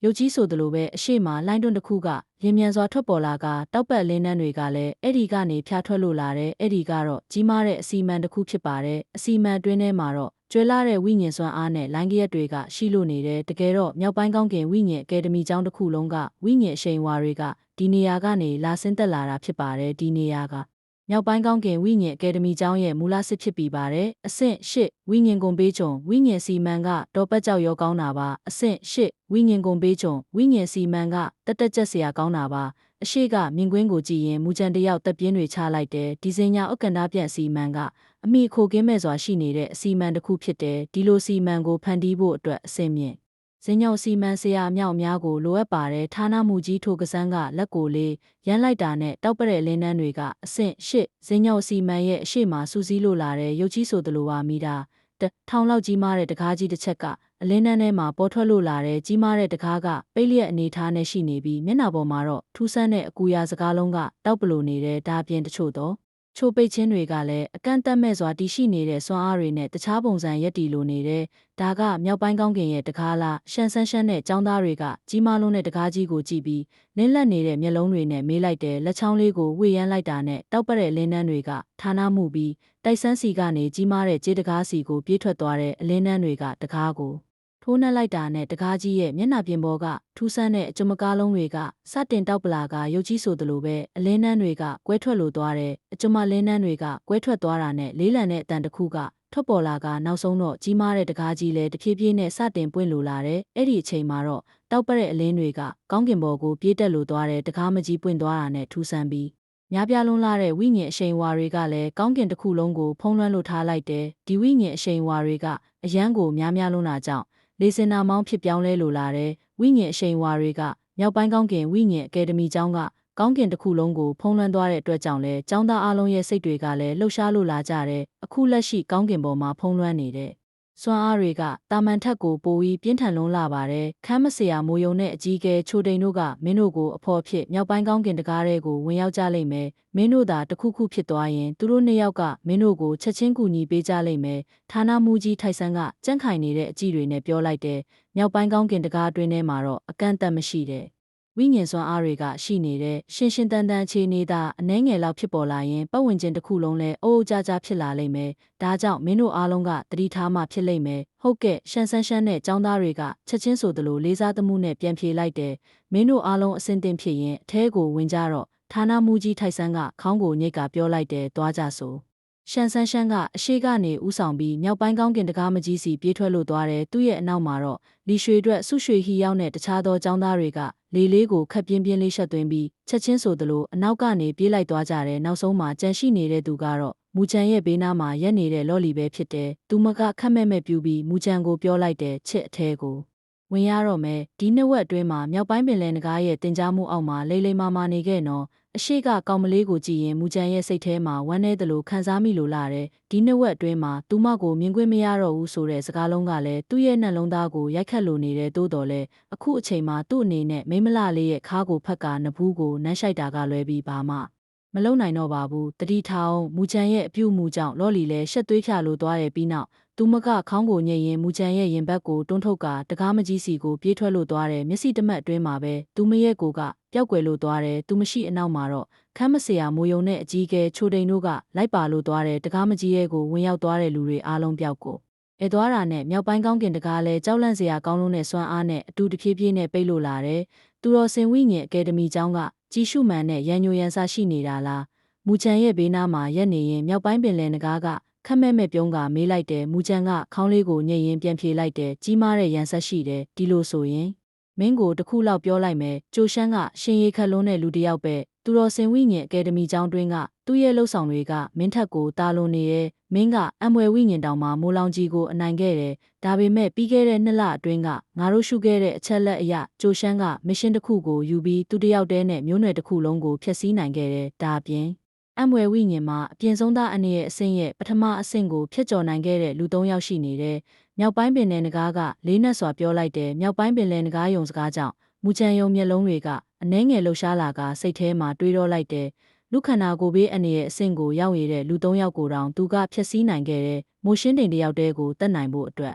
ရုပ်ကြီးဆိုသလိုပဲအရှိမလိုင်းတွန်းတစ်ခုကလင်းမြန်စွာထွက်ပေါ်လာကတောက်ပတ်လင်းနှန်းတွေကလည်းအဲ့ဒီကနေဖျားထွက်လို့လာတယ်အဲ့ဒီကတော့ကြီးမားတဲ့အစီမံတစ်ခုဖြစ်ပါတယ်အစီမံအတွင်းထဲမှာတော့ကျွဲလာတဲ့ဝိညာဉ်စွမ်းအားနဲ့လိုင်းကရက်တွေကရှိလို့နေတယ်တကယ်တော့မြောက်ပိုင်းကောင်းကင်ဝိညာဉ်အကယ်ဒမီကျောင်းတစ်ခုလုံးကဝိညာဉ်အရှိန်အဝါတွေကဒီနေရာကနေလာဆင်းသက်လာတာဖြစ်ပါတယ်ဒီနေရာကမြောက်ပိုင်းကောင်းကင်ဝိညာဉ်အကယ်ဒမီကျောင်းရဲ့မူလစစ်ဖြစ်ပြီးပါတယ်အဆင့်၈ဝိညာဉ်ကုန်ပေးချုံဝိညာဉ်စီမံကဒေါ်ပတ်ကြောက်ရောကောင်းတာပါအဆင့်၈ဝိညာဉ်ကုန်ပေးချုံဝိညာဉ်စီမံကတက်တက်ကြက်စရာကောင်းတာပါအရှိကမြင်ကွင်းကိုကြည့်ရင်မူကြံတယောက်တက်ပြင်းတွေချလိုက်တယ်ဒီစင်ညာဥက္ကန္တာပြန့်စီမံကအမိခိုကင်းမဲ့စွာရှိနေတဲ့အစီမံတစ်ခုဖြစ်တယ်ဒီလိုစီမံကိုဖန်တီးဖို့အတွက်အစင်မြင့်ဇင်းညောင်စီမံဆရာအမြောက်များကိုလိုအပ်ပါတယ်ဌာနမှုကြီးထိုကစန်းကလက်ကိုလေးရမ်းလိုက်တာနဲ့တောက်ပတဲ့လင်းနှန်းတွေကအဆင့်၈ဇင်းညောင်စီမံရဲ့အရှိမစူးစီးလို့လာတဲ့ရုပ်ကြီးဆိုသလိုပါမိတာထောင်လောက်ကြီးမားတဲ့တကားကြီးတစ်ချက်ကအလင်းနှန်းထဲမှာပေါ်ထွက်လို့လာတဲ့ကြီးမားတဲ့တကားကပိတ်လျက်အနေထားနဲ့ရှိနေပြီးမျက်နှာပေါ်မှာတော့ထူးဆန်းတဲ့အကူအရာစကားလုံးကတောက်ပလိုနေတဲ့ဒါအပြင်တချို့တော့ချိုပိတ်ချင်းတွေကလည်းအကန့်အသတ်မဲ့စွာတည်ရှိနေတဲ့စွမ်းအားတွေနဲ့တခြားပုံစံရက်တီလိုနေတဲ့ဒါကမြောက်ပိုင်းကောင်းကင်ရဲ့တကားလားရှန်ဆန်းရှန်းတဲ့ចောင်းသားတွေကကြီးမားလုံးတဲ့တကားကြီးကိုကြည့်ပြီးလင်းလက်နေတဲ့မျက်လုံးတွေနဲ့မေးလိုက်တဲ့လက်ချောင်းလေးကိုဝှေ့ရမ်းလိုက်တာနဲ့တောက်ပတဲ့လင်းနှန်းတွေကဌာနမှုပြီးတိုက်ဆန်းစီကနေကြီးမားတဲ့ကြေးတကားစီကိုပြေးထွက်သွားတဲ့အလင်းနှန်းတွေကတကားကိုထိုးနှက်လိုက်တာနဲ့တကားကြီးရဲ့မျက်နှာပြင်ပေါ်ကထူးဆန်းတဲ့အကျမကားလုံးတွေကစတင်တောက်ပလာကရုပ်ကြီးဆိုသလိုပဲအလင်းနှန်းတွေကကွဲထွက်လို့သွားတဲ့အကျမလင်းနှန်းတွေကကွဲထွက်သွားတာနဲ့လေးလံတဲ့အတန်တစ်ခုကထွက်ပေါ်လာကနောက်ဆုံးတော့ကြီးမားတဲ့တကားကြီးလည်းတဖြည်းဖြည်းနဲ့စတင်ပွင့်လိုလာတယ်အဲ့ဒီအချိန်မှာတော့တောက်ပတဲ့အလင်းတွေကကောင်းကင်ဘော်ကိုပြေးတက်လို့သွားတဲ့တကားမကြီးပွင့်သွားတာနဲ့ထူးဆန်းပြီးများပြားလုံးလာတဲ့ဝိညာဉ်အရှိန်ဝါတွေကလည်းကောင်းကင်တစ်ခုလုံးကိုဖုံးလွှမ်းလို့ထားလိုက်တယ်ဒီဝိညာဉ်အရှိန်ဝါတွေကအယမ်းကိုများလုံးတာကြောင့်လေစင်နာမောင်းဖြစ်ပြောင်းလဲလိုလာတဲ့ဝိညာဉ်အရှိန်ဝါတွေကမြောက်ပိုင်းကောင်းကင်ဝိညာဉ်အကယ်ဒမီကျောင်းကကောင်းကင်တစ်ခုလုံးကိုဖုံးလွှမ်းသွားတဲ့အတွက်ကြောင့်လဲကျောင်းသားအလုံးရဲ့စိတ်တွေကလည်းလှုပ်ရှားလို့လာကြတဲ့အခုလက်ရှိကောင်းကင်ပေါ်မှာဖုံးလွှမ်းနေတဲ့စွမ်းအားတွေကတာမန်ထက်ကိုပိုပြီးပြင်းထန်လွန်းလာပါတယ်ခမ်းမစရာမိုးယုံနဲ့အကြီးကဲချိုတိန်တို့ကမင်းတို့ကိုအဖော်ဖြစ်မြောက်ပိုင်းကောင်းကင်တကားတွေကိုဝင်ရောက်ကြလိမ့်မယ်မင်းတို့သာတခုခုဖြစ်သွားရင်သူတို့နှစ်ယောက်ကမင်းတို့ကိုချက်ချင်းကူညီပေးကြလိမ့်မယ်ဌာနမှုကြီးထိုက်ဆန်းကကြန့်ခိုင်နေတဲ့အကြည့်တွေနဲ့ပြောလိုက်တယ်မြောက်ပိုင်းကောင်းကင်တကားအတွင်းထဲမှာတော့အကန့်အသတ်မရှိတဲ့ဝိညာဉ်စွမ်းအားတွေကရှိနေတဲ့ရှင်းရှင်းတန်တန်အခြေအနေသာအနှဲငယ်လောက်ဖြစ်ပေါ်လာရင်ပတ်ဝန်းကျင်တစ်ခုလုံးလည်းအိုးအိုးကြကြဖြစ်လာလိမ့်မယ်။ဒါကြောင့်မင်းတို့အားလုံးကသတိထားမှဖြစ်လိမ့်မယ်။ဟုတ်ကဲ့ရှန်ဆန်းရှန်းနဲ့ចောင်းသားတွေကချက်ချင်းဆိုသလိုလေးစားသမှုနဲ့ပြန်ဖြေလိုက်တယ်။မင်းတို့အားလုံးအစင်တင်ဖြစ်ရင်အထဲကိုဝင်ကြတော့ဌာနမှုကြီးထိုက်ဆန်းကခေါင်းကိုညိတ်ကပြောလိုက်တယ်သွားကြဆို။ရှန်ဆန်းရှန်းကအရှိကနေဥဆောင်ပြီးမြောက်ပိုင်းကောင်းကင်တကားမကြီးစီပြေးထွက်လို့သွားတယ်သူ့ရဲ့အနောက်မှာတော့လီရွှေအတွက်ဆုရွှေဟီရောက်တဲ့တခြားသောចောင်းသားတွေကလေလေးကိုခက်ပြင်းပြင်းလေးရှက်သွင်းပြီးချက်ချင်းဆိုသလိုအနောက်ကနေပြေးလိုက်သွားကြတယ်နောက်ဆုံးမှာကြန့်ရှိနေတဲ့သူကတော့မူချန်ရဲ့ဘေးနားမှာရက်နေတဲ့လော်လီပဲဖြစ်တယ်သူမကခက်မဲ့မဲ့ပြူပြီးမူချန်ကိုပြောလိုက်တယ်ချစ်အထဲကိုဝင်ရတော့မယ်ဒီနှစ်ဝက်အတွင်းမှာမြောက်ပိုင်းပင်လယ်နဂါးရဲ့တင်ကြားမှုအောက်မှာလိမ့်လိမ့်မာမာနေခဲ့နော်အရှိကကောင်မလေးကိုကြည့်ရင်မူချန်ရဲ့စိတ်ထဲမှာဝမ်းနည်းသလိုခံစားမိလို့လာတယ်ဒီနှစ်ဝက်အတွင်းမှာသူမကိုမြင်ခွင့်မရတော့ဘူးဆိုတဲ့စကားလုံးကလည်းသူ့ရဲ့နှလုံးသားကိုရိုက်ခတ်လို့နေတဲ့တိုးတော်လဲအခုအချိန်မှာသူ့အနေနဲ့မိမလလေးရဲ့ခါးကိုဖက်ကနဘူးကိုနမ်းရှိုက်တာကလွဲပြီးဘာမှမလုံနိုင်တော့ပါဘူးတတိထောင်မူချန်ရဲ့အပြုတ်မှုကြောင့်လော်လီလဲရှက်သွေးဖြာလို့သွားတယ်ပြီးနောက်သူမကခေါင်းကိုညှိရင်မူချန်ရဲ့ရင်ဘတ်ကိုတွန်းထုတ်ကတကားမကြီးစီကိုပြေးထွက်လို့သွားတယ်မျက်စိတမက်အတွင်းမှာပဲသူမရဲ့ကိုကပျောက်ကွယ်လို့သွားတယ်သူမရှိအနောက်မှာတော့ခမ်းမစရာမိုးယုံနဲ့အကြီးကဲချိုတိန်တို့ကလိုက်ပါလို့သွားတယ်တကားမကြီးရဲ့ကိုဝင်ရောက်သွားတဲ့လူတွေအားလုံးပျောက်ကိုအဲသွားတာနဲ့မြောက်ပိုင်းကောင်းကင်တကားလဲကြောက်လန့်စရာကောင်းလုံးနဲ့စွမ်းအားနဲ့အတူတဖြည်းဖြည်းနဲ့ပိတ်လို့လာတယ်သူတော်စင်ဝိညာဉ်အကယ်ဒမီကျောင်းကကြီးရှုမှန်နဲ့ရန်ညိုရန်စားရှိနေတာလားမူချန်ရဲ့ဘေးနားမှာရက်နေရင်မြောက်ပိုင်းပင်လယ်နဂါးကခက်မဲ့မဲ့ပြုံးကမေးလိုက်တယ်မူချန်ကခေါင်းလေးကိုညှိရင်ပြန်ဖြေလိုက်တယ်ကြီးမားတဲ့ရန်ဆက်ရှိတယ်ဒီလိုဆိုရင်မင်းကိုတခုလောက်ပြောလိုက်မယ်ကြိုရှမ်းကရှင်ရီခက်လုံးတဲ့လူတစ်ယောက်ပဲသူတော်စင်ဝိညာဉ်အကယ်ဒမီကျောင်းတွင်းကသူ့ရဲ့လှုပ်ဆောင်တွေကမင်းထက်ကိုတာလွန်နေရဲ့မင်းကအမွယ်ဝိညာဉ်တောင်မှမိုးလောင်ကြီးကိုအနိုင်ခဲ့တယ်ဒါပေမဲ့ပြီးခဲ့တဲ့2လအတွင်းကငါတို့ရှုခဲ့တဲ့အချက်လက်အရကြိုရှမ်းကမစ်ရှင်တစ်ခုကိုယူပြီးသူတယောက်တည်းနဲ့မျိုးနွယ်တစ်ခုလုံးကိုဖျက်ဆီးနိုင်ခဲ့တယ်ဒါအပြင်အမွယ်ဝိညာဉ်မှာအပြင်ဆုံးသားအနေရဲ့အဆင့်ရဲ့ပထမအဆင့်ကိုဖျက်ကျော်နိုင်ခဲ့တဲ့လူ3ယောက်ရှိနေတယ်မြောက်ပိုင်းပင်လယ်နဂါးကလေးနက်စွာပြောလိုက်တယ်မြောက်ပိုင်းပင်လယ်နဂါးယုံစကားကြောင့်မူချန်ယုံမျက်လုံးတွေကအနှဲငယ်လှုပ်ရှားလာကစိတ်ထဲမှာတွေးတော့လိုက်တယ်လူခန္ဓာကိုယ်ဘေးအနေရဲ့အဆင့်ကိုရောက်ရတဲ့လူ3ယောက်ကိုတောင်သူကဖျက်ဆီးနိုင်ခဲ့တဲ့မိုးရှင်းတိန်တယောက်တည်းကိုတတ်နိုင်ဖို့အတွက်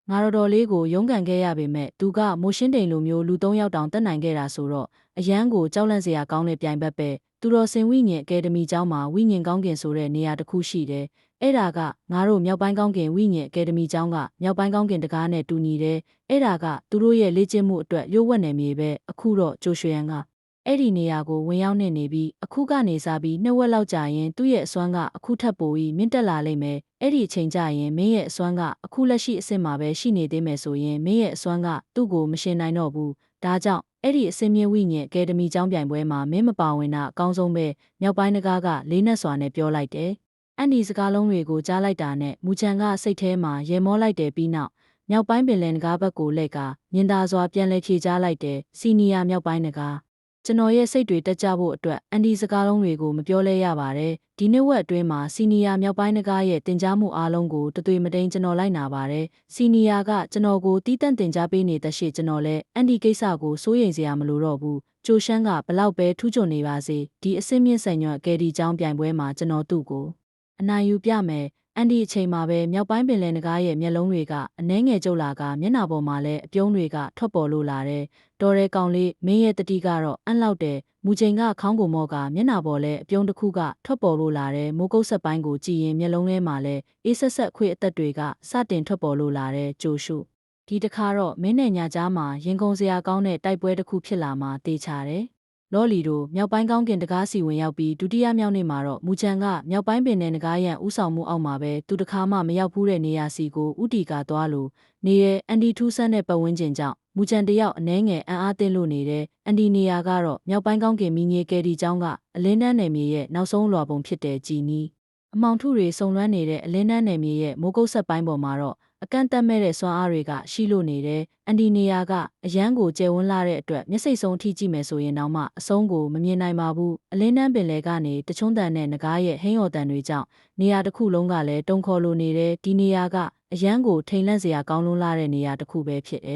ငါတော်လေးကိုရုန်းကန်ခဲ့ရပေမဲ့သူကမိုရှင်းတိန်လိုမျိုးလူ၃ယောက်တောင်တက်နိုင်ခဲ့တာဆိုတော့အရန်ကိုကြောက်လန့်စရာကောင်းတဲ့ပြိုင်ဘက်ပဲသူတော်စင်ဝိညာဉ်အကယ်ဒမီကျောင်းမှာဝိညာဉ်ကောင်းကင်ဆိုတဲ့နေရာတစ်ခုရှိတယ်အဲ့ဒါကငါတို့မြောက်ပိုင်းကောင်းကင်ဝိညာဉ်အကယ်ဒမီကျောင်းကမြောက်ပိုင်းကောင်းကင်တကားနဲ့တူညီတယ်အဲ့ဒါကသူတို့ရဲ့လေ့ကျင့်မှုအတွက်ရုပ်ဝက်နယ်မြေပဲအခုတော့ဂျိုရွှေရန်ကအဲ့ဒီနေရာကိုဝင်ရောက်နေပြီးအခုကနေစားပြီး2ဝက်လောက်ကြာရင်သူ့ရဲ့အစွမ်းကအခုထပ်ပိုပြီးမြင့်တက်လာလိမ့်မယ်အဲ့ဒီအချိန်ကျရင်မင်းရဲ့အစွမ်းကအခုလက်ရှိအဆင့်မှာပဲရှိနေသေးမယ်ဆိုရင်မင်းရဲ့အစွမ်းကသူ့ကိုမရှင်နိုင်တော့ဘူးဒါကြောင့်အဲ့ဒီအစင်းမြင့်ဝိညာဉ်အကယ်ဒမီကျောင်းပြိုင်ပွဲမှာမင်းမပါဝင်တာအကောင်းဆုံးပဲမြောက်ပိုင်းတကားကလေးနက်စွာနဲ့ပြောလိုက်တယ်အန်ဒီစကားလုံးတွေကိုကြားလိုက်တာနဲ့မူချန်ကစိတ်ထဲမှာရေမောလိုက်တယ်ပြီးနောက်မြောက်ပိုင်းပင်လယ်ကားဘက်ကိုလှည့်ကာမြင်သာစွာပြန်လဲဖြေချလိုက်တယ်စီနီယာမြောက်ပိုင်းကားကျွန်တော်ရဲ့စိတ်တွေတက်ကြဖို့အတွက်အန်ဒီစကားလုံးတွေကိုမပြောလဲရပါတယ်ဒီနေ့ဝက်အတွင်းမှာစီနီယာမြောက်ပိုင်းကားရဲ့တင် जा မှုအားလုံးကိုတသွေမတိန်ကျွန်တော်လိုက်နာပါတယ်စီနီယာကကျွန်တော်ကိုတီးတန့်တင် जा ပေးနေတဲ့ရှေ့ကျွန်တော်လည်းအန်ဒီကိစ္စကိုစိုးရိမ်စရာမလိုတော့ဘူးဂျိုရှန်းကဘလောက်ပဲထူးချွန်နေပါစေဒီအစ်စ်မြင့်ဆန်ရွက်ကယ်ဒီကျောင်းပြိုင်ပွဲမှာကျွန်တော်သူ့ကိုအနိုင်ယူပြမယ်အန်ဒီအချိန်မှာပဲမြောက်ပိုင်းပင်လယ်ကားရဲ့မျက်လုံးတွေကအနှဲငယ်ကျုပ်လာကမျက်နှာပေါ်မှာလည်းအပြုံးတွေကထွက်ပေါ်လို့လာတယ်တော်ရဲကောင်လေးမင်းရဲ့တတိကတော့အံ့လောက်တယ်မူချိန်ကခေါင်းကိုမော့ကမျက်နှာပေါ်လဲအပြုံးတစ်ခုကထွက်ပေါ်လို့လာတယ်မိုးကုတ်ဆက်ပိုင်းကိုကြည့်ရင်မျက်လုံးထဲမှာလဲအေးဆက်ဆက်ခွေအသက်တွေကစတင်ထွက်ပေါ်လို့လာတယ်ကြိုရှုဒီတစ်ခါတော့မင်းနဲ့ညာကြားမှာရင်ကုန်စရာကောင်းတဲ့တိုက်ပွဲတစ်ခုဖြစ်လာမှတေချာတယ်လော်လီတို့မြောက်ပိုင်းကောင်းကင်တကားစီဝင်ရောက်ပြီးဒုတိယမြောက်နေ့မှာတော့မူချန်ကမြောက်ပိုင်းပင်နယ်နဂါးရန်ဥဆောင်မှုအောက်မှာပဲသူတခါမှမရောက်ဘူးတဲ့နေရာစီကိုဥတီကာသွားလို့နေရဲ့အန်ဒီထူးဆန်းတဲ့ပတ်ဝန်းကျင်ကြောင့်မူချန်တယောက်အနှဲငယ်အံ့အားသင့်လို့နေတဲ့အန်ဒီနေရာကတော့မြောက်ပိုင်းကောင်းကင်မီငေကယ်ဒီကျောင်းကအလင်းတန်းနယ်မြေရဲ့နောက်ဆုံးလွာပုံဖြစ်တဲ့ကြည်နီးအမောင်ထုတွေစုံလွမ်းနေတဲ့အလင်းတန်းနယ်မြေရဲ့မိုးကုတ်ဆက်ပိုင်းပေါ်မှာတော့အကန့်အသတ်မဲ့တဲ့စွမ်းအားတွေကရှိလို့နေတယ်အန်ဒီနေယာကအရန်ကိုကျယ်ဝန်းလာတဲ့အတွက်မျက်စိစုံအထိကြည့်မယ်ဆိုရင်တော့မှအဆုံးကိုမမြင်နိုင်ပါဘူးအလင်းတန်းပင်လယ်ကနေတချုံတန်နဲ့ငကားရဲ့ဟင်းော်တန်တွေကြောင့်နေရာတစ်ခုလုံးကလည်းတုံခေါ်လိုနေတဲ့ဒီနေရာကအရန်ကိုထိန်လန့်စရာကောင်းလွန်းလာတဲ့နေရာတစ်ခုပဲဖြစ်တယ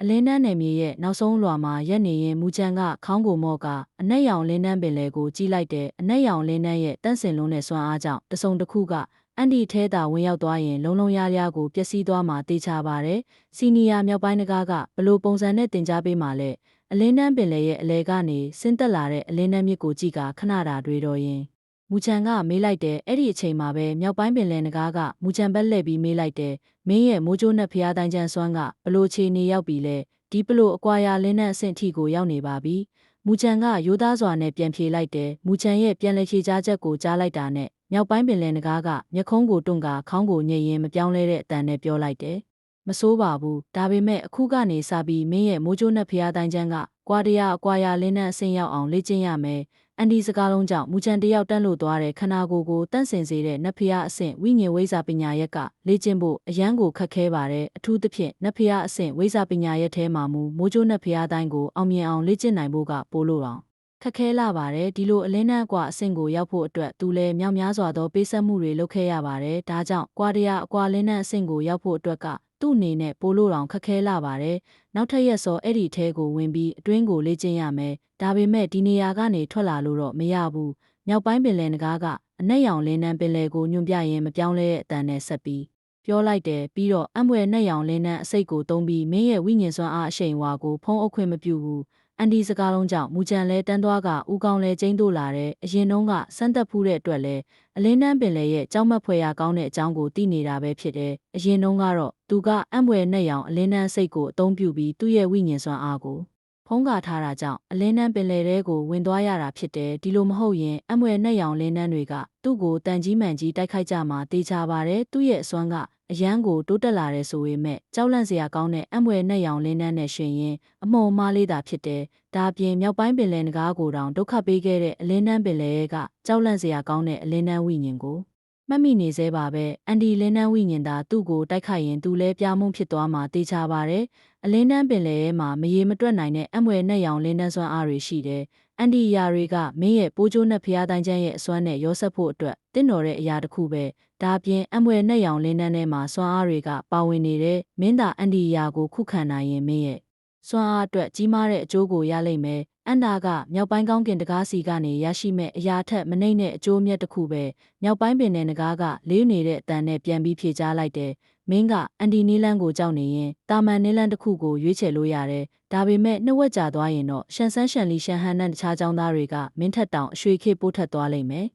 ်အလင်းတန်းနယ်မြေရဲ့နောက်ဆုံးလွာမှာရက်နေရင်မူချန်ကခေါင်းကိုမော့ကအနက်ရောင်လင်းတန်းပင်လယ်ကိုကြည့်လိုက်တဲ့အနက်ရောင်လင်းတန်းရဲ့တန့်စင်လုံးတဲ့စွမ်းအားကြောင့်တစုံတစ်ခုကအန်ဒီထဲသာဝင်ရောက်သွားရင်လုံးလုံးရရကိုပျက်စီးသွားမှာတေချာပါတယ်။စီနီယာမြောက်ပိုင်းတကားကဘလို့ပုံစံနဲ့တင် जा ပေးမှလဲအလင်းတန်းပင်လေရဲ့အလဲကနေဆင်းသက်လာတဲ့အလင်းတန်းမြစ်ကိုကြည့်ကခဏတာတွေ့တော့ရင်မူချန်ကမေးလိုက်တယ်အဲ့ဒီအချိန်မှာပဲမြောက်ပိုင်းပင်လယ်နဂါးကမူချန်ဘက်လှည့်ပြီးမေးလိုက်တယ်မင်းရဲ့မိုးကြိုးနဲ့ဖျားတိုင်းချမ်းစွမ်းကဘလို့ခြေနေရောက်ပြီလဲဒီဘလို့အကွာရလင်းနဲ့အဆင့်ထိကိုရောက်နေပါပြီမူချန်ကရိုးသားစွာနဲ့ပြန်ဖြေလိုက်တယ်မူချန်ရဲ့ပြန်လည်ဖြေကြားချက်ကိုကြားလိုက်တာနဲ့မြောက်ပိုင်းပင်လယ်နဂါးကမျက်ခုံးကိုတွန့်ကခေါင်းကိုညှိရင်မပြောင်းလဲတဲ့အတန်နဲ့ပြောလိုက်တယ်မစိုးပါဘူးဒါပေမဲ့အခုကနေစပြီးမင်းရဲ့မိုးကြိုးနဲ့ဖျားတိုင်းချမ်းကကွာတရအကွာရလင်းနဲ့အဆင့်ရောက်အောင်လေ့ကျင့်ရမယ်အန်ဒီစကားလုံးကြောင့်မူချန်တယောက်တန်းလို့သွားတဲ့ခန္ဓာကိုယ်ကိုတန့်စင်စေတဲ့နတ်ဖျားအဆင့်ဝိညာဉ်ဝိဇ္ဇာပညာရက်ကလေ့ကျင့်ဖို့အရန်ကိုခက်ခဲပါတယ်အထူးသဖြင့်နတ်ဖျားအဆင့်ဝိဇ္ဇာပညာရက်ထဲမှာမူမိုးကြိုးနတ်ဖျားတိုင်းကိုအောင်မြင်အောင်လေ့ကျင့်နိုင်ဖို့ကပိုလို့အောင်ခက်ခဲလာပါတယ်ဒီလိုအလင်းနှံ့ကွာအဆင့်ကိုရောက်ဖို့အတွက်သူလည်းမြောက်များစွာသောပေးဆက်မှုတွေလုပ်ခဲ့ရပါတယ်ဒါကြောင့်ကွာတရအကွာလင်းနှံ့အဆင့်ကိုရောက်ဖို့အတွက်ကသူ့အနေနဲ့ပိုလို့တောင်ခက်ခဲလာပါတယ်နောက်ထပ်ရက်စောအဲ့ဒီထဲကိုဝင်ပြီးအတွင်းကိုလေ့ကျင့်ရမယ်ဒါပေမဲ့ဒီနေရာကနေထွက်လာလို့တော့မရဘူးမြောက်ပိုင်းပင်လယ်နဂါးကအနက်ရောင်လင်းနှံပင်လယ်ကိုညွှန်ပြရင်မပြောင်းလဲတဲ့အတန်နဲ့ဆက်ပြီးပြောလိုက်တယ်ပြီးတော့အံ့ဘွယ်နဲ့ရောင်လင်းနှံအစိတ်ကိုသုံးပြီးမင်းရဲ့ဝိညာဉ်စွမ်းအားအရှိန်အဝါကိုဖုံးအုပ်ခွင့်မပြုဘူးအန်ဒီစကားလုံးကြောင့်မူချန်လဲတန်းသွားကဦးကောင်းလဲကျင်းတို့လာတဲ့အရင်တုန်းကစမ်းသက်ဖူးတဲ့အတွက်လဲအလင်းတန်းပင်လေရဲ့ကြောက်မက်ဖွယ်ရာကောင်းတဲ့အကြောင်းကိုသိနေတာပဲဖြစ်တယ်အရင်တုန်းကတော့သူကအံ့ဘွယ်နဲ့ရောင်အလင်းတန်းစိတ်ကိုအသုံးပြုပြီးသူ့ရဲ့ဝိညာဉ်စွမ်းအားကိုဖုံးကားထားတာကြောင့်အလင်းတန်းပင်လေတဲကိုဝင်သွားရတာဖြစ်တယ်ဒီလိုမဟုတ်ရင်အံ့ဘွယ်နဲ့ရောင်လင်းတန်းတွေကသူ့ကိုတန်ကြီးမှန်ကြီးတိုက်ခိုက်ကြမှာတေချာပါတယ်သူ့ရဲ့အစွမ်းကအရန်ကိုတိုးတက်လာတယ်ဆိုပေမဲ့ကြောက်လန့်စရာကောင်းတဲ့အံ့ဘွယ်နဲ့ရောင်လင်းတန်းနဲ့ရှင်ရင်အမုံမားလေးသာဖြစ်တယ်ဒါအပြင်မြောက်ပိုင်းပင်လယ်နဂါးကိုတောင်ဒုက္ခပေးခဲ့တဲ့အလင်းတန်းပင်လယ်ကကြောက်လန့်စရာကောင်းတဲ့အလင်းတန်းဝိညာဉ်ကိုမှတ်မိနေသေးပါပဲအန်ဒီလင်းတန်းဝိညာဉ်သာသူ့ကိုတိုက်ခိုက်ရင်သူလဲပြားမုံဖြစ်သွားမှာတေချာပါတယ်အလင်းတန်းပင်လယ်မှာမရေမတွက်နိုင်တဲ့အံ့ဘွယ်နဲ့ရောင်လင်းတန်းစွမ်းအားတွေရှိတယ်အန်ဒီယာတွေကမင်းရဲ့ပိုးကျိုးနဲ့ဖျားတိုင်းချမ်းရဲ့အစွမ်းနဲ့ရောဆက်ဖို့အတွက်တင့်တော်တဲ့အရာတစ်ခုပဲဒါအပြင်အံ့ဘွယ်နဲ့ရောင်လင်းတန်းထဲမှာစွမ်းအားတွေကပါဝင်နေတဲ့မင်းသာအန်ဒီယာကိုခုခံနိုင်ရင်မင်းရဲ့စွမ်းအားအတွက်ကြီးမားတဲ့အကျိုးကိုရလိမ့်မယ်အန်ဒါကမြောက်ပိုင်းကောင်းကင်တကားစီကနေရရှိမဲ့အရာထက်မနှိမ့်တဲ့အကျိုးမြတ်တစ်ခုပဲမြောက်ပိုင်းပင်နယ်နဂါးကလေးနေတဲ့အတန်နဲ့ပြန်ပြီးဖြေကြားလိုက်တယ် မင်းကအန်ဒီနီလန်းကိုကြောက်နေရင်တာမန်နီလန်းတစ်ခုကိုရွေးချယ်လို့ရတယ်ဒါပေမဲ့နှစ်ဝက်ကြာသွားရင်တော့ရှန်ဆန်းရှန်လီရှန်ဟန်နဲ့တခြားကျောင်းသားတွေကမင်းထက်တောင်အရွှေခေတ်ပိုးထက်သွားလိမ့်မယ်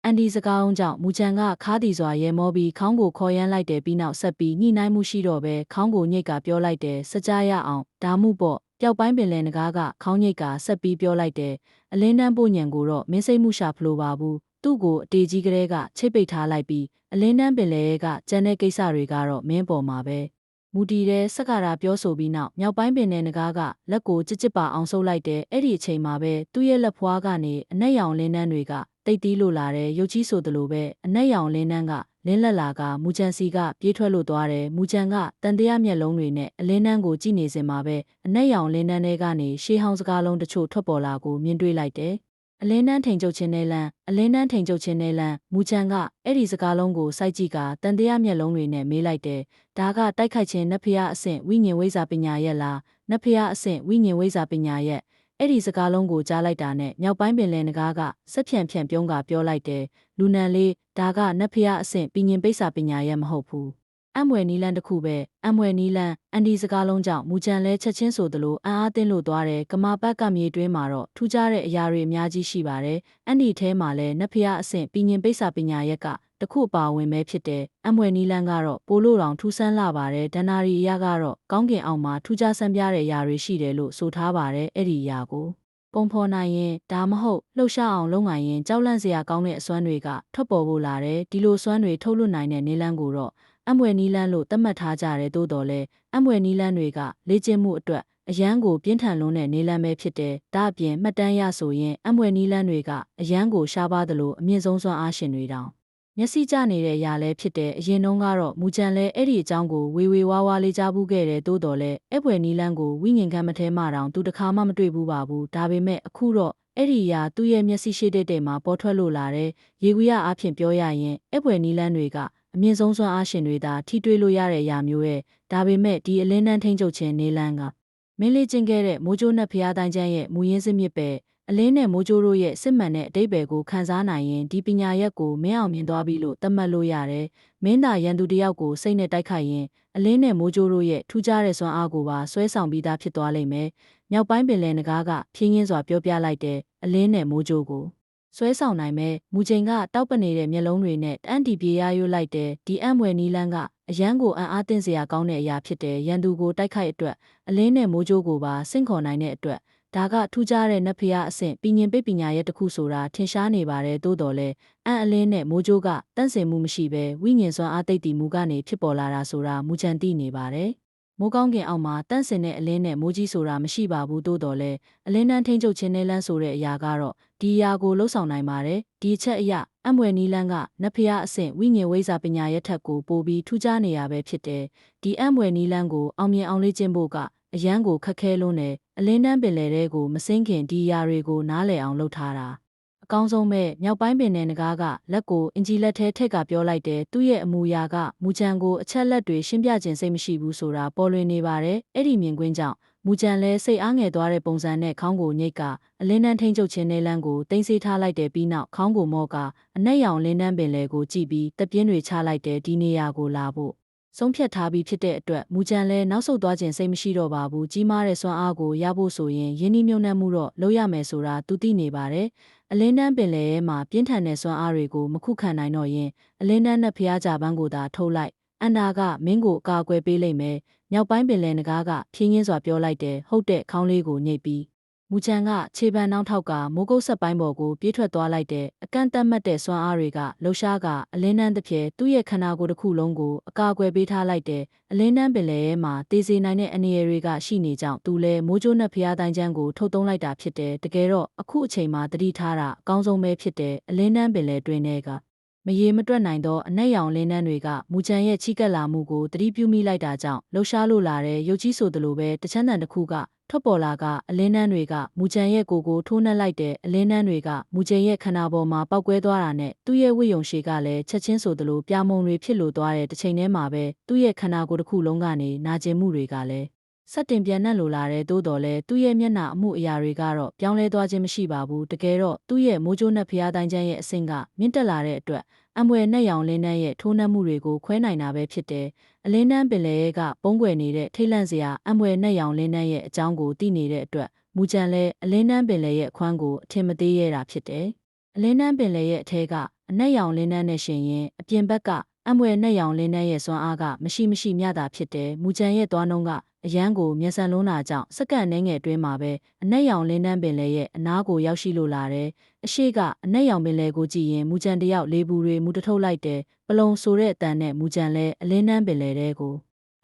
အန်ဒီစကားအောင်ကြောင့်မူချန်ကခါးတီစွာရဲမောပြီးခေါင်းကိုခေါ်ရမ်းလိုက်တယ်ပြီးနောက်ဆက်ပြီးညှိနှိုင်းမှုရှိတော့ပဲခေါင်းကိုညိတ်ကပြောလိုက်တယ်စကြရအောင်ဒါမှုပေါ့ပျောက်ပိုင်းပင်လယ်ငကားကခေါင်းညိတ်ကဆက်ပြီးပြောလိုက်တယ်အလင်းတန်းပို့ညံကိုတော့မင်းစိတ်မှုရှာဖလိုပါဘူးသူ့ကိုအတေကြီးကလေးကချိတ်ပိတ်ထားလိုက်ပြီးအလင်းတန်းပင်လယ်ကကျန်တဲ့ကိစ္စတွေကတော့မင်းပေါ်မှာပဲမူတီတဲ့စက္ကာရာပြောဆိုပြီးနောက်မြောက်ပိုင်းပင်နယ်ငကားကလက်ကိုကြစ်ပါအောင်ဆုပ်လိုက်တယ်အဲ့ဒီအချိန်မှာပဲသူ့ရဲ့လက်ဖွားကနေအနက်ရောင်လင်းနှန်းတွေကတိတ်တီးလို့လာတယ်ရုပ်ကြီးဆိုသလိုပဲအနက်ရောင်လင်းနှန်းကလင်းလက်လာကမူချန်စီကပြေးထွက်လို့သွားတယ်မူချန်ကတန်တရားမျက်လုံးတွေနဲ့အလင်းနှန်းကိုကြည့်နေစင်မှာပဲအနက်ရောင်လင်းနှန်းတွေကနေရှေးဟောင်းစကားလုံးတချို့ထွက်ပေါ်လာကိုမြင်တွေ့လိုက်တယ်အလင်းနှန်းထိန်ချုပ်ခြင်းနဲ့လန်းအလင်းနှန်းထိန်ချုပ်ခြင်းနဲ့လန်းမူချန်ကအဲ့ဒီစကားလုံးကိုစိုက်ကြည့်ကတန်တရားမျက်လုံးတွေနဲ့မေးလိုက်တယ်ဒါကတိုက်ခိုက်ခြင်းနတ်ဖျားအဆင့်ဝိညာဉ်ဝိဇ္ဇာပညာရဲ့လားနတ်ဖျားအဆင့်ဝိညာဉ်ဝိဇ္ဇာပညာရဲ့အဲ့ဒီစကားလုံးကိုကြားလိုက်တာနဲ့မြောက်ပိုင်းပင်လယ်နဂါးကစက်ဖြန့်ပြုံးကပြောလိုက်တယ်လူနန်လေးဒါကနတ်ဖျားအဆင့်ပညာပိဿာပညာရဲ့မဟုတ်ဘူးအံ့မွယ်နီလန်းတစ်ခုပဲအံ့မွယ်နီလန်းအန်ဒီစကားလုံးကြောင့်မူချန်လဲချက်ချင်းဆိုသလိုအံ့အားသင့်လို့သွားတယ်ကမာပတ်ကမြေတွင်းမှာတော့ထူးခြားတဲ့အရာတွေအများကြီးရှိပါတယ်အန်ဒီထဲမှာလဲနတ်ဖျားအဆင့်ပညာပိဿာပညာရဲ့ကတခုပါဝင်ပဲဖြစ်တယ်အံ့မွယ်နီလန်းကတော့ပိုလို့တောင်ထူးဆန်းလာပါတယ်ဒဏ္ဍာရီအရာကတော့ကောင်းကင်အောင်မှာထူးခြားဆန်းပြတဲ့အရာတွေရှိတယ်လို့ဆိုထားပါတယ်အဲ့ဒီအရာကိုပုံဖော်နိုင်ရင်ဒါမဟုတ်လှုပ်ရှားအောင်လုပ်နိုင်ရင်ကြောက်လန့်စရာကောင်းတဲ့အစွမ်းတွေကထွက်ပေါ်ဖို့လာတယ်ဒီလိုစွမ်းတွေထုတ်လွှတ်နိုင်တဲ့နီလန်းကိုတော့အံ့မွယ်နီလန်းလို့သတ်မှတ်ထားကြတယ်သို့တော်လဲအံ့မွယ်နီလန်းတွေကလေ့ကျင့်မှုအတွက်အရန်ကိုပြင်းထန်လွန်းတဲ့နီလန်းပဲဖြစ်တယ်ဒါအပြင်မှတ်တမ်းရဆိုရင်အံ့မွယ်နီလန်းတွေကအရန်ကိုရှားပါသလိုအမြင့်ဆုံးစွမ်းအားရှင်တွေတောင်မျက်စိကျနေတဲ့အရာလဲဖြစ်တဲ့အရင်တုန်းကတော့မူချန်လဲအဲ့ဒီအကြောင်းကိုဝေဝါးလေးကြားဘူးခဲ့တယ်တိုးတော်လဲအဲ့ဘွယ်နီလန်းကိုဝိညာဉ်ခံမထဲမှတောင်သူတခါမှမတွေ့ဘူးပါဘူးဒါပေမဲ့အခုတော့အဲ့ဒီအရာသူ့ရဲ့မျက်စိရှိတဲ့မှာပေါ်ထွက်လို့လာတယ်ရေကူရအားဖြင့်ပြောရရင်အဲ့ဘွယ်နီလန်းတွေကအမြင့်ဆုံးစွမ်းအားရှင်တွေသာထိတွေ့လို့ရတဲ့အရာမျိုးရဲ့ဒါပေမဲ့ဒီအလင်းတန်းထိန်ချုပ်ခြင်းနေလန်းကမင်းလေးကျင့်ခဲ့တဲ့မိုးကြိုးနဲ့ဖျားတိုင်းချမ်းရဲ့မူရင်းစစ်မြစ်ပဲအလင်းနဲ့မိုးကြိုးတို့ရဲ့စစ်မှန်တဲ့အတိတ်ပဲကိုခန်းစားနိုင်ရင်ဒီပညာရက်ကိုမင်းအောင်မြင်သွားပြီလို့သတ်မှတ်လို့ရတယ်။မင်းသာရန်သူတယောက်ကိုစိတ်နဲ့တိုက်ခိုက်ရင်အလင်းနဲ့မိုးကြိုးတို့ရဲ့ထူးခြားတဲ့စွမ်းအားကိုပါဆွဲဆောင်ပြီးသားဖြစ်သွားလိမ့်မယ်။မြောက်ပိုင်းပင်လယ်နဂါးကဖြင်းရင်းစွာပြောပြလိုက်တဲ့အလင်းနဲ့မိုးကြိုးကိုဆွဲဆောင်နိုင်မဲ့မူချိန်ကတောက်ပနေတဲ့မျက်လုံးတွေနဲ့တန်းတီပြေးရရွလိုက်တဲ့ဒီအံ့မွယ်နီလန်းကအရန်ကိုအံ့အားသင့်စရာကောင်းတဲ့အရာဖြစ်တဲ့ရန်သူကိုတိုက်ခိုက်အတွက်အလင်းနဲ့မိုးကြိုးကိုပါဆင့်ခေါ်နိုင်တဲ့အတွက်ဒါကထူးခြားတဲ့နတ်ဖျားအဆင့်ပညာပိပညာရဲ့တခုဆိုတာထင်ရှားနေပါတယ်သို့တော်လဲအံ့အလင်းနဲ့မိုးကြိုးကတန့်စင်မှုမရှိဘဲဝိညာဉ်စွမ်းအားသိတည်မှုကနေဖြစ်ပေါ်လာတာဆိုတာမူချန်သိနေပါတယ်မိုးကောင်းကင်အောက်မှာတန့်စင်တဲ့အလင်းနဲ့မိုးကြီးဆိုတာမရှိပါဘူးသို့တော်လဲအလင်းတန်းထိန်ချုပ်ခြင်းနဲ့လန်းဆိုတဲ့အရာကတော့ဒီအရာကိုလှုပ်ဆောင်နိုင်ပါတယ်ဒီအချက်အရအံ့မွယ်နီလန်းကနတ်ဖျားအဆင့်ဝိညာဉ်ဝိဇ္ဇာပညာရဲ့ထက်ကိုပိုပြီးထူးခြားနေရပဲဖြစ်တယ်ဒီအံ့မွယ်နီလန်းကိုအောင်မြင်အောင်လေ့ကျင့်ဖို့ကအရန်ကိုခက်ခဲလွန်းတယ်အလင်းတန်းပင်လယ်တဲကိုမစင်းခင်ဒီအရာတွေကိုနားလည်အောင်လုပ်ထားတာအကောင်းဆုံးပဲမြောက်ပိုင်းပင်နယ်နဂါးကလက်ကိုအင်ဂျီလက်ထဲထက်ကပြောလိုက်တယ်သူ့ရဲ့အမူအရာကမူချန်ကိုအချက်လက်တွေရှင်းပြခြင်းစိတ်မရှိဘူးဆိုတာပေါ်လွင်နေပါတယ်အဲ့ဒီမြင်ကွင်းကြောင့်မူချန်လဲစိတ်အားငယ်သွားတဲ့ပုံစံနဲ့ခေါင်းကိုညိတ်ကအလင်းတန်းထိန်ချုပ်ခြင်းနဲ့လန်းကိုတင်စေးထားလိုက်တယ်ပြီးနောက်ခေါင်းကိုမော့ကအနက်ရောင်လင်းတန်းပင်လယ်ကိုကြည့်ပြီးတပြင်းတွေချလိုက်တယ်ဒီနေရာကိုလာဖို့ဆုံးဖြတ်ထားပြီးဖြစ်တဲ့အတွက်မူချန်လဲနောက်ဆုတ်သွားခြင်းစိတ်မရှိတော့ပါဘူးကြီးမားတဲ့စွမ်းအားကိုရဖို့ဆိုရင်ယင်းနှိမ့်မြုံနှံမှုတော့လုပ်ရမယ်ဆိုတာသူသိနေပါတယ်အလင်းတန်းပင်လယ်ထဲမှာပြင်းထန်တဲ့စွမ်းအားတွေကိုမခုခံနိုင်တော့ရင်အလင်းတန်းနဲ့ဖျားကြပန်းကိုသာထုတ်လိုက်အန္တာကမင်းကိုအကာအကွယ်ပေးလိမ့်မယ်မြောက်ပိုင်းပင်လယ်နဂါးကဖြင်းရင်းစွာပြောလိုက်တယ်ဟုတ်တဲ့ခေါင်းလေးကိုညှိပြီးမူချန်ကခြေပန်းနှောင်းထောက်ကမိုးကုတ်ဆက်ပိုင်းပေါ်ကိုပြေးထွက်သွားလိုက်တဲ့အကန့်အသတ်မှတ်တဲ့စွမ်းအားတွေကလှုပ်ရှားကအလင်းတန်းတစ်ဖြဲသူ့ရဲ့ခန္ဓာကိုယ်တစ်ခုလုံးကိုအကာအကွယ်ပေးထားလိုက်တဲ့အလင်းတန်းပင်လယ်ထဲမှာတေးစေနိုင်တဲ့အနေအတွေကရှိနေကြောင်းသူလဲမိုးကြိုးနဲ့ဖျားတိုင်းချမ်းကိုထုတ်သုံးလိုက်တာဖြစ်တယ်တကယ်တော့အခုအချိန်မှာတတိထားတာအကောင်းဆုံးပဲဖြစ်တယ်အလင်းတန်းပင်လယ်တွင်ကမရေမတွက်နိုင်သောအနက်ရောင်လင်းနှန်းတွေကမူချန်ရဲ့ချီကပ်လာမှုကိုတတိပြုမိလိုက်တာကြောင့်လှုပ်ရှားလို့လာတဲ့ရုပ်ကြီးဆိုသလိုပဲတချမ်းတန်တစ်ခုကထွက်ပေါ်လာကအလင်းနှန်းတွေကမူချန်ရဲ့ကိုထိုးနှက်လိုက်တဲ့အလင်းနှန်းတွေကမူချန်ရဲ့ခန္ဓာပေါ်မှာပောက်ကွဲသွားတာနဲ့သူ့ရဲ့ဝိယုံရှည်ကလည်းချက်ချင်းဆိုသလိုပြာမုံတွေဖြစ်လို့သွားတဲ့တစ်ချိန်တည်းမှာပဲသူ့ရဲ့ခန္ဓာကိုယ်တစ်ခုလုံးကနေနာကျင်မှုတွေကလည်းစက်တင်ပြန်နှံ့လိုလာတဲ့သို့တော်လဲသူ့ရဲ့မျက်နှာအမှုအရာတွေကတော့ပြောင်းလဲသွားခြင်းမရှိပါဘူးတကယ်တော့သူ့ရဲ့မိုးကြိုးနဲ့ဖျားတိုင်းချမ်းရဲ့အဆင့်ကမြင့်တက်လာတဲ့အတွက် အမွေနဲ့ရောင်လင်းနှန်းရဲ့ထိုးနှက်မှုတွေကိုခွဲနိုင်တာပဲဖြစ်တယ်။အလင်းနှန်းပင်လယ်ရဲ့ကပုံးကွယ်နေတဲ့ထိတ်လန့်စရာအမွေနဲ့ရောင်လင်းနှန်းရဲ့အကြောင်းကိုသိနေတဲ့အတွက်မူကြံလဲအလင်းနှန်းပင်လယ်ရဲ့အခွမ်းကိုအထင်မသေးရတာဖြစ်တယ်။အလင်းနှန်းပင်လယ်ရဲ့အထက်ကအနက်ရောင်လင်းနှန်းနဲ့ရှင်ရင်အပြင်ဘက်ကအမွေနဲ့ရောင်လင်းနှန်းရဲ့စွမ်းအားကမရှိမျှတာဖြစ်တယ်။မူကြံရဲ့သွားနှုံးကအရန်ကိုမျက်စံလုံးတာကြောင့်စက္ကန့်နှဲငယ်အတွင်းမှာပဲအနက်ရောင်လင်းနှန်းပင်လယ်ရဲ့အနားကိုရောက်ရှိလိုလာတယ်။အရှိကအနက်ရောင်ပင်လယ်ကိုကြည့်ရင်မူကြံတယောက်လေဘူးတွေမူတထုတ်လိုက်တယ်။ပလုံဆိုတဲ့အတန်နဲ့မူကြံလဲအလင်းနှန်းပင်လယ်တဲကို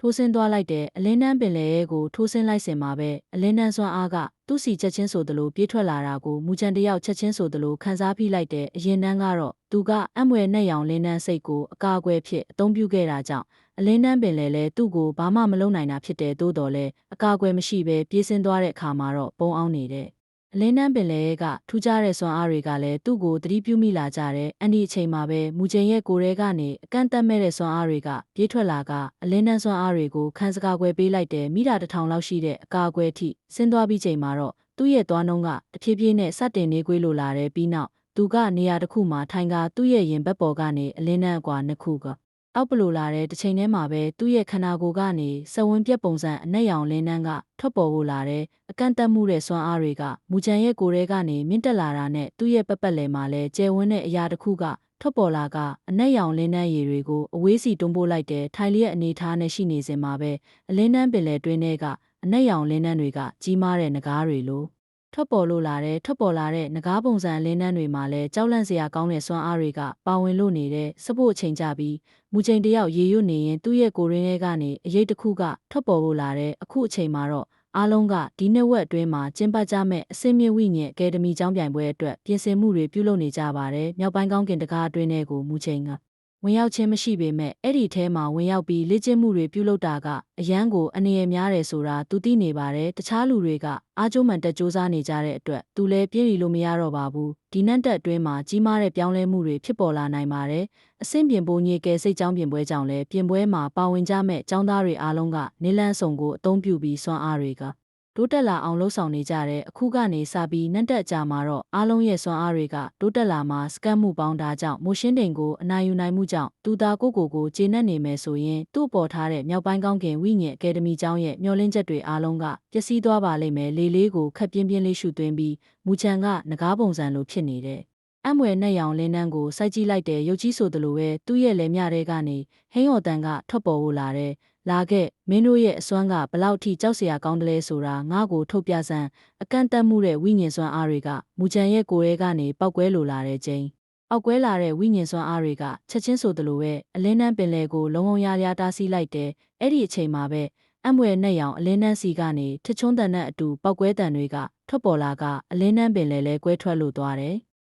ထိုးဆင်းသွားလိုက်တယ်အလင်းနှန်းပင်လယ်ရဲ့ကိုထိုးဆင်းလိုက်စင်မှာပဲအလင်းနှန်းစွမ်းအားကသူ့စီချက်ချင်းဆိုသလိုပြေးထွက်လာတာကိုမူကြံတယောက်ချက်ချင်းဆိုသလိုခန်းစားဖိလိုက်တဲ့အရင်နှန်းကတော့သူကအမွေနဲ့ရောင်လင်းနှန်းစိတ်ကိုအကာအကွယ်ဖြစ်အသုံးပြုခဲ့တာကြောင့်အလင်းနှန်းပင်လယ်လဲသူ့ကိုဘာမှမလုပ်နိုင်တာဖြစ်တယ်သို့တော်လဲအကာအကွယ်မရှိဘဲပြေးဆင်းသွားတဲ့အခါမှာတော့ပုံအောင်နေတဲ့အလင်းနှန်းပင်လယ်ကထူးခြားတဲ့စွမ်းအားတွေကလည်းသူ့ကိုသတိပြုမိလာကြတယ်။အဲ့ဒီအချိန်မှာပဲမူကျင်ရဲ့ကိုယ်ထဲကနေအကန့်အသတ်မဲ့တဲ့စွမ်းအားတွေကပြေးထွက်လာကအလင်းနှန်းစွမ်းအားတွေကိုခန်းစကားကွယ်ပေးလိုက်တဲ့မိတာ1000လောက်ရှိတဲ့အကာအကွယ်ထိဆင်းသွားပြီးချိန်မှာတော့သူ့ရဲ့သွားနှုံးကတဖြည်းဖြည်းနဲ့စတင်နေကွေးလိုလာတယ်ပြီးနောက်သူကနေရာတစ်ခုမှာထိုင်ကသူ့ရဲ့ရင်ဘက်ပေါ်ကနေအလင်းနှန်းအကွာနှစ်ခုကအောက်ပလိုလာတဲ့တစ်ချိန်တည်းမှာပဲသူ့ရဲ့ခန္ဓာကိုယ်ကနေစဝန်းပြက်ပုံစံအနက်ရောင်လင်းနှန်းကထွက်ပေါ်ဖို့လာတဲ့အကန့်အသတ်မှုတဲ့စွမ်းအားတွေကမူကြံရဲ့ကိုယ်ထဲကနေမြင့်တက်လာတာနဲ့သူ့ရဲ့ပတ်လည်မှာလည်းကျယ်ဝန်းတဲ့အရာတစ်ခုကထွက်ပေါ်လာကအနက်ရောင်လင်းနှန်းရည်တွေကိုအဝေးစီတွန်းပို့လိုက်တဲ့ထိုင်လျက်အနေထားနဲ့ရှိနေစဉ်မှာပဲအလင်းနှန်းပင်လယ်တွင်းထဲကအနက်ရောင်လင်းနှန်းတွေကကြီးမားတဲ့ငကားတွေလိုထွက်ပေါ်လာတဲ့ငကားပုံစံလင်းနှန်းတွေမှာလည်းကြောက်လန့်စရာကောင်းတဲ့စွမ်းအားတွေကပါဝင်လို့နေတဲ့စဖို့အချိန်ကြပြီးမူချိန်တယောက်ရေရွတ်နေရင်သူ့ရဲ့ကိုယ်ရင်းထဲကနေအရေးတစ်ခုကထွက်ပေါ်ဖို့လာတဲ့အခုအချိန်မှာတော့အားလုံးကဒီနှစ်ဝက်အတွင်းမှာကျင်းပကြမဲ့အစင်းမြင့်ဝိညာဉ်အကယ်ဒမီကျောင်းပြိုင်ပွဲအတွက်ပြင်ဆင်မှုတွေပြုလုပ်နေကြပါတယ်။မြောက်ပိုင်းကောင်းကင်တကားအတွင်းထဲကိုမူချိန်ကဝင်ရောက်ခြင်းမရှိပေမဲ့အဲ့ဒီထဲမှာဝင်ရောက်ပြီးလေ့ကျင့်မှုတွေပြုလုပ်တာကအရန်ကိုအနေရများတယ်ဆိုတာသူသိနေပါတယ်တခြားလူတွေကအားကျိုးမှန်တက်စူးစမ်းနေကြတဲ့အတွက်သူလည်းပြည့်ရည်လို့မရတော့ပါဘူးဒီနက်တက်အတွင်းမှာကြီးမားတဲ့ပြောင်းလဲမှုတွေဖြစ်ပေါ်လာနိုင်ပါတယ်အဆင့်ပြင်ပိုးညေကဲစိတ်ကြောင်းပြင်ပွဲကြောင့်လည်းပြင်ပွဲမှာပါဝင်ကြမဲ့ចောင်းသားတွေအားလုံးကနေလန်းဆောင်ကိုအသုံးပြုပြီးစွမ်းအားတွေကတိုးတက်လာအောင်လှုပ်ဆောင်နေကြတဲ့အခုကနေစပြီးနက်တက်ကြမှာတော့အားလုံးရဲ့စွမ်းအားတွေကတိုးတက်လာမှာစကတ်မှုပေါင်းတာကြောင့်မိုရှင်းတိန်ကိုအနိုင်ယူနိုင်မှုကြောင့်သူသားကိုကျေနပ်နေမယ်ဆိုရင်သူ့ပေါ်ထားတဲ့မြောက်ပိုင်းကောင်းကင်ဝိညာဉ်အကယ်ဒမီကျောင်းရဲ့မျှော်လင့်ချက်တွေအားလုံးကပျက်စီးသွားပါလိမ့်မယ်လေလေးကိုခက်ပြင်းပြင်းလေးရှုသွင်းပြီးမူချံကငကားပုံစံလိုဖြစ်နေတဲ့အမွေနဲ့ရောင်လင်းနှန်းကိုစိုက်ကြည့်လိုက်တဲ့ရုပ်ကြီးဆိုသလိုပဲသူ့ရဲ့လက်မြထဲကနေဟင်းော်တန်ကထွက်ပေါ်လာတဲ့လာခဲ့မင်းတို့ရဲ့အစွမ်းကဘလောက်ထိကြောက်စရာကောင်းတယ်လဲဆိုတာငါ့ကိုထုတ်ပြစမ်းအကန့်အသတ်မှုတဲ့ဝိညာဉ်စွမ်းအားတွေကမူကြံရဲ့ကိုယ်ထဲကနေပောက်ကွဲလိုလာတဲ့ချိန်အောက်ကွဲလာတဲ့ဝိညာဉ်စွမ်းအားတွေကချက်ချင်းဆိုသလိုပဲအလင်းနှန်းပင်လယ်ကိုလုံးဝရတားဆီးလိုက်တယ်အဲ့ဒီအချိန်မှာပဲအမွေနဲ့ရောင်အလင်းနှန်းစီကနေထချုံးတန်နဲ့အတူပောက်ကွဲတန်တွေကထွက်ပေါ်လာကအလင်းနှန်းပင်လယ်လဲကွဲထွက်လို့သွားတယ်